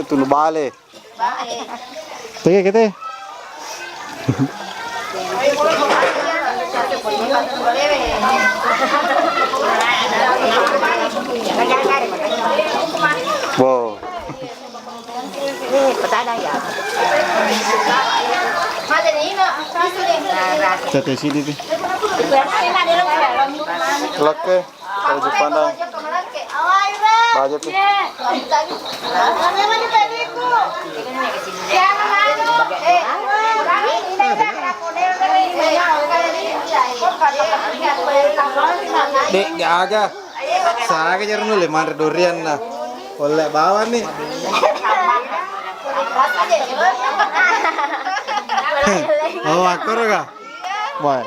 itu nu bale. Baik. Tege kita. Wow. Cete sini nih. Lake, kalau dipandang. Bajet nih. Dek, jaga. Saya kejar nule mana durian nah. Oleh bawah nih. Oh, aku enggak? Boy.